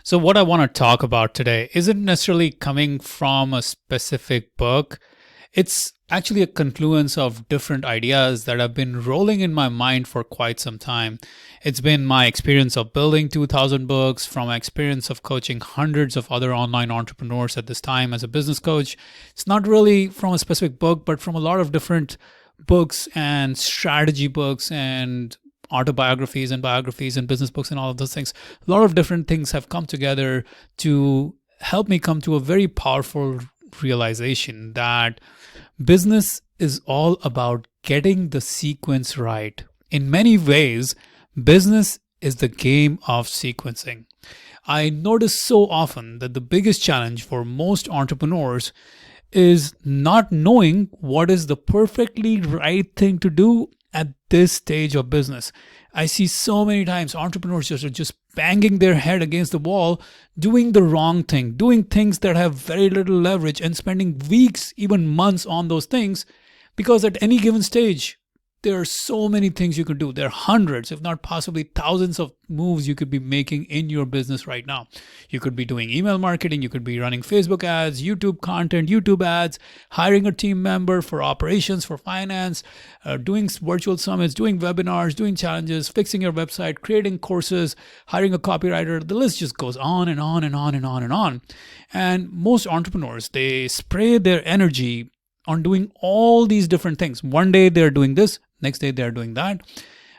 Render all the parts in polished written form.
So, what I want to talk about today isn't necessarily coming from a specific book. It's actually a confluence of different ideas that have been rolling in my mind for quite some time. It's been my experience of building 2,000 books, from my experience of coaching hundreds of other online entrepreneurs at this time as a business coach. It's not really from a specific book, but from a lot of different books and strategy books and autobiographies and biographies and business books and all of those things. A lot of different things have come together to help me come to a very powerful realization that business is all about getting the sequence right. In many ways, business is the game of sequencing. I notice so often that the biggest challenge for most entrepreneurs is not knowing what is the perfectly right thing to do at this stage of business. I see so many times entrepreneurs just banging their head against the wall, doing the wrong thing, doing things that have very little leverage and spending weeks, even months on those things, because at any given stage, there are so many things you could do. There are hundreds, if not possibly thousands of moves you could be making in your business right now. You could be doing email marketing. You could be running Facebook ads, YouTube content, YouTube ads, hiring a team member for operations, for finance, doing virtual summits, doing webinars, doing challenges, fixing your website, creating courses, hiring a copywriter. The list just goes on and on and on and on and on. And most entrepreneurs, they spray their energy on doing all these different things. One day they're doing this, next day they're doing that,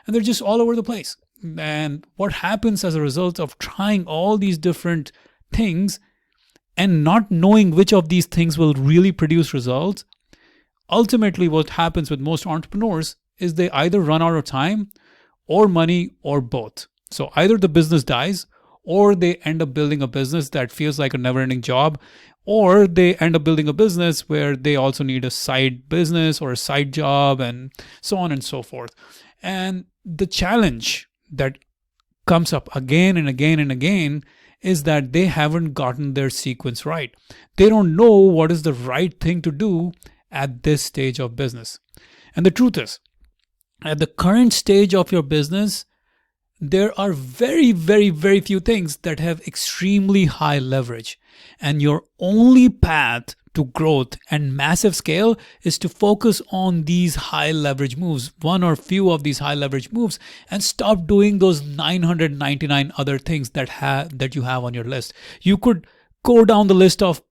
and they're just all over the place. And what happens as a result of trying all these different things and not knowing which of these things will really produce results, ultimately what happens with most entrepreneurs is they either run out of time or money or both. So either the business dies, or they end up building a business that feels like a never-ending job, or they end up building a business where they also need a side business or a side job and so on and so forth. And the challenge that comes up again and again and again is that they haven't gotten their sequence right. They don't know what is the right thing to do at this stage of business. And the truth is, at the current stage of your business, there are very, very, very few things that have extremely high leverage. And your only path to growth and massive scale is to focus on these high leverage moves, one or few of these high leverage moves, and stop doing those 999 other things that you have on your list. You could go down the list of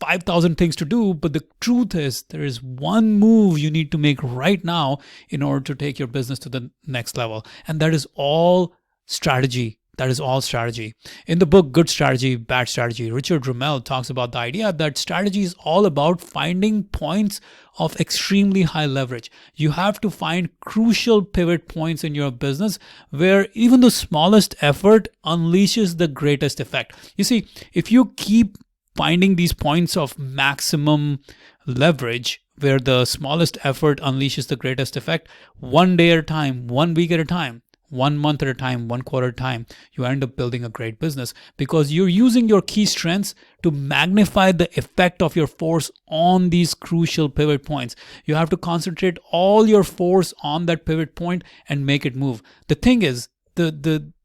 5,000 things to do, but the truth is there is one move you need to make right now in order to take your business to the next level. And that is all strategy. That is all strategy. In the book, Good Strategy, Bad Strategy, Richard Rumelt talks about the idea that strategy is all about finding points of extremely high leverage. You have to find crucial pivot points in your business where even the smallest effort unleashes the greatest effect. You see, if you keep finding these points of maximum leverage where the smallest effort unleashes the greatest effect, one day at a time, 1 week at a time, 1 month at a time, 1 quarter at a time, you end up building a great business because you're using your key strengths to magnify the effect of your force on these crucial pivot points. You have to concentrate all your force on that pivot point and make it move. The thing is,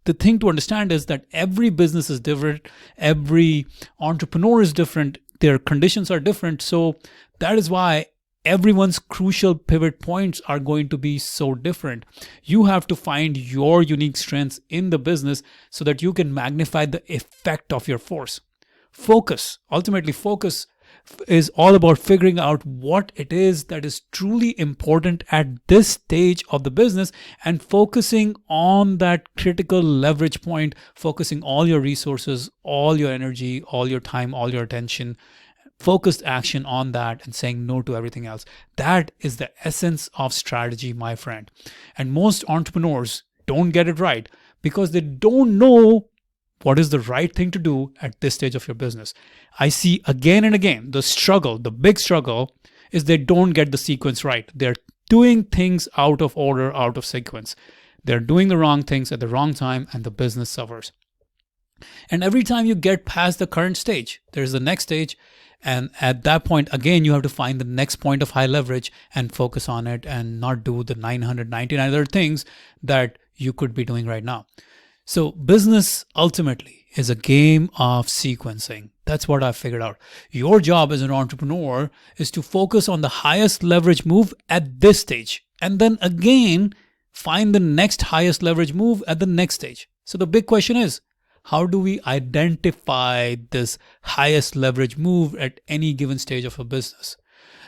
the thing to understand is that every business is different. Every entrepreneur is different. Their conditions are different. So that is why everyone's crucial pivot points are going to be so different. You have to find your unique strengths in the business so that you can magnify the effect of your force. Ultimately, focus is all about figuring out what it is that is truly important at this stage of the business and focusing on that critical leverage point, focusing all your resources, all your energy, all your time, all your attention, focused action on that and saying no to everything else. That is the essence of strategy, my friend. And most entrepreneurs don't get it right because they don't know what is the right thing to do at this stage of your business. I see again and again the big struggle is they don't get the sequence right. They're doing things out of order, out of sequence. They're doing the wrong things at the wrong time and the business suffers. And every time you get past the current stage, there's the next stage. And at that point, again, you have to find the next point of high leverage and focus on it and not do the 999 other things that you could be doing right now. So, business ultimately is a game of sequencing. That's what I figured out. Your job as an entrepreneur is to focus on the highest leverage move at this stage, and then again find the next highest leverage move at the next stage. So, the big question is, how do we identify this highest leverage move at any given stage of a business?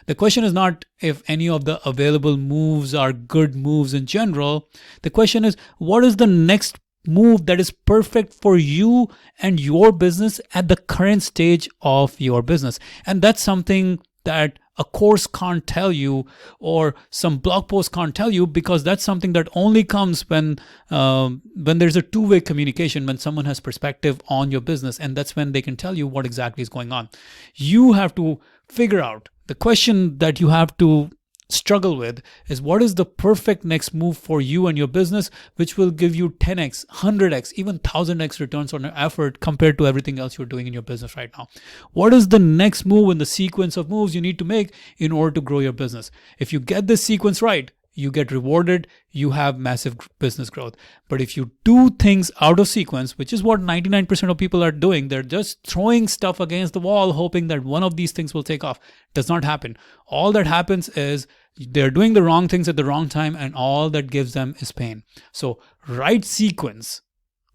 The question is not if any of the available moves are good moves in general. The question is, what is the next move that is perfect for you and your business at the current stage of your business? And that's something that a course can't tell you, or some blog post can't tell you, because that's something that only comes when there's a two-way communication, when someone has perspective on your business, and that's when they can tell you what exactly is going on. You have to figure out. The question that you have to struggle with is, what is the perfect next move for you and your business, which will give you 10x, 100x, even 1000x returns on your effort compared to everything else you're doing in your business right now? What is the next move in the sequence of moves you need to make in order to grow your business? If you get this sequence right, you get rewarded, you have massive business growth. But if you do things out of sequence, which is what 99% of people are doing, they're just throwing stuff against the wall, hoping that one of these things will take off. Does not happen. All that happens is they're doing the wrong things at the wrong time, and all that gives them is pain. So right sequence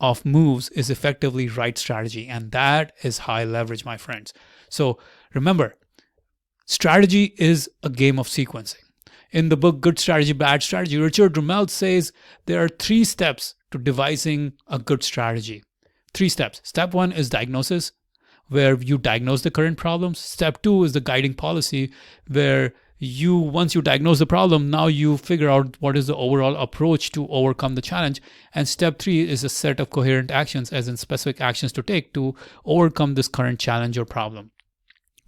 of moves is effectively right strategy, and that is high leverage, my friends. So remember, strategy is a game of sequencing. In the book Good Strategy, Bad Strategy, Richard Rumelt says there are 3 steps to devising a good strategy. 3 steps. Step 1 is diagnosis, where you diagnose the current problems. Step 2 is the guiding policy, where once you diagnose the problem, now you figure out what is the overall approach to overcome the challenge. And step 3 is a set of coherent actions, as in specific actions to take to overcome this current challenge or problem.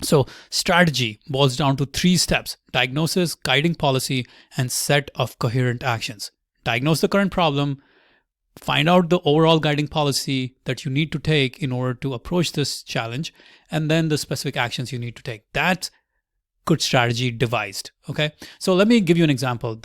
So strategy boils down to 3 steps: diagnosis, guiding policy, and set of coherent actions. Diagnose the current problem, find out the overall guiding policy that you need to take in order to approach this challenge, and then the specific actions you need to take. That's good strategy devised. Okay. So let me give you an example.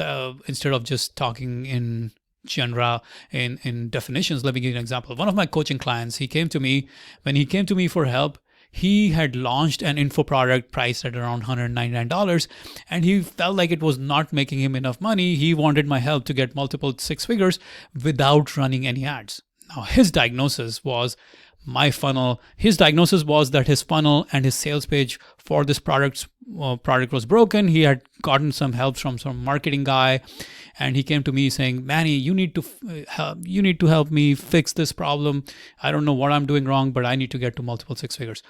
Instead of just talking in general in definitions, let me give you an example. One of my coaching clients, when he came to me for help, he had launched an info product priced at around $199, and he felt like it was not making him enough money. He wanted my help to get multiple 6 figures without running any ads. Now, his diagnosis was that his funnel and his sales page for this product was broken. He had gotten some help from some marketing guy, and he came to me saying, "Manny, you need to help me fix this problem. I don't know what I'm doing wrong, but I need to get to multiple 6 figures."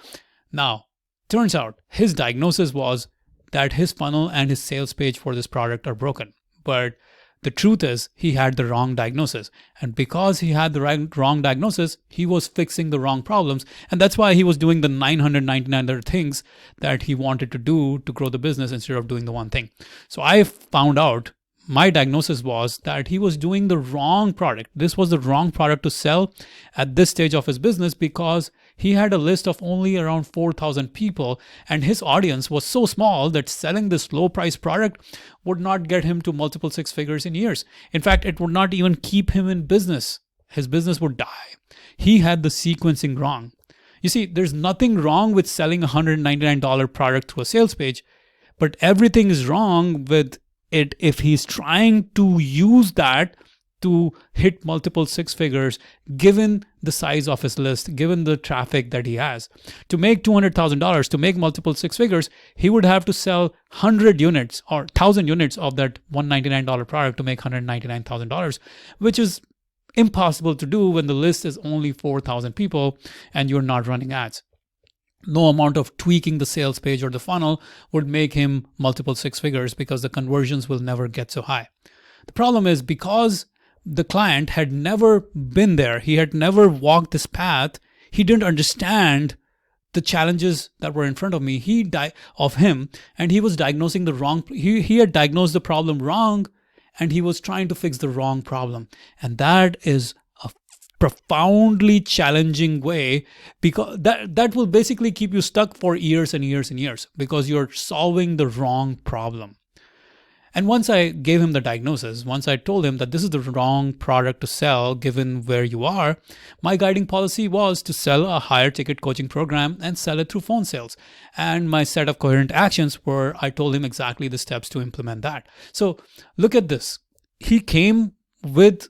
Now, turns out his diagnosis was that his funnel and his sales page for this product are broken. But the truth is, he had the wrong diagnosis. And because he had the wrong diagnosis, he was fixing the wrong problems. And that's why he was doing the 999 other things that he wanted to do to grow the business instead of doing the one thing. So I found out, my diagnosis was that he was doing the wrong product. This was the wrong product to sell at this stage of his business, because he had a list of only around 4,000 people, and his audience was so small that selling this low price product would not get him to multiple 6 figures in years. In fact, it would not even keep him in business. His business would die. He had the sequencing wrong. You see, there's nothing wrong with selling a $199 product through a sales page, but everything is wrong with it if he's trying to use that to hit multiple 6 figures, given the size of his list, given the traffic that he has. To make $200,000, to make multiple 6 figures, he would have to sell 100 units or 1,000 units of that $199 product to make $199,000, which is impossible to do when the list is only 4,000 people and you're not running ads. No amount of tweaking the sales page or the funnel would make him multiple 6 figures, because the conversions will never get so high. The problem is, because the client had never been there, he had never walked this path, he didn't understand the challenges that were in front of me. And he was diagnosing the wrong. He had diagnosed the problem wrong, and he was trying to fix the wrong problem. And that is a profoundly challenging way, because that will basically keep you stuck for years and years and years, because you're solving the wrong problem. And once I gave him the diagnosis, once I told him that this is the wrong product to sell given where you are, my guiding policy was to sell a higher ticket coaching program and sell it through phone sales. And my set of coherent actions were I told him exactly the steps to implement that. So look at this. He came with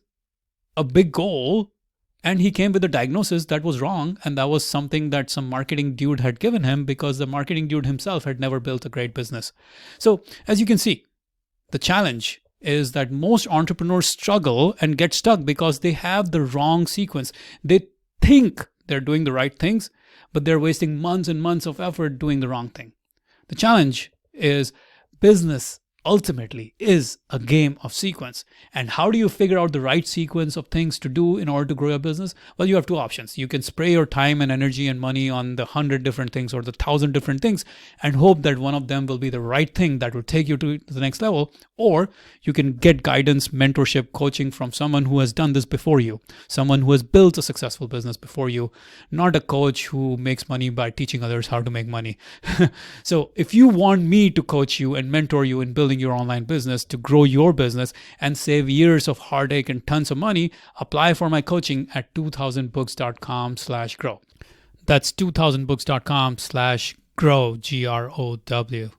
a big goal, and he came with a diagnosis that was wrong. And that was something that some marketing dude had given him because the marketing dude himself had never built a great business. So as you can see, the challenge is that most entrepreneurs struggle and get stuck because they have the wrong sequence. They think they're doing the right things, but they're wasting months and months of effort doing the wrong thing. The challenge is business ultimately is a game of sequence. And how do you figure out the right sequence of things to do in order to grow your business? Well, you have two options. You can spray your time and energy and money on the 100 different things or the 1,000 different things and hope that one of them will be the right thing that will take you to the next level. Or you can get guidance, mentorship, coaching from someone who has done this before you, someone who has built a successful business before you, not a coach who makes money by teaching others how to make money. So if you want me to coach you and mentor you in building your online business to grow your business and save years of heartache and tons of money, apply for my coaching at 2000books.com/grow. That's 2000books.com/grow, GROW.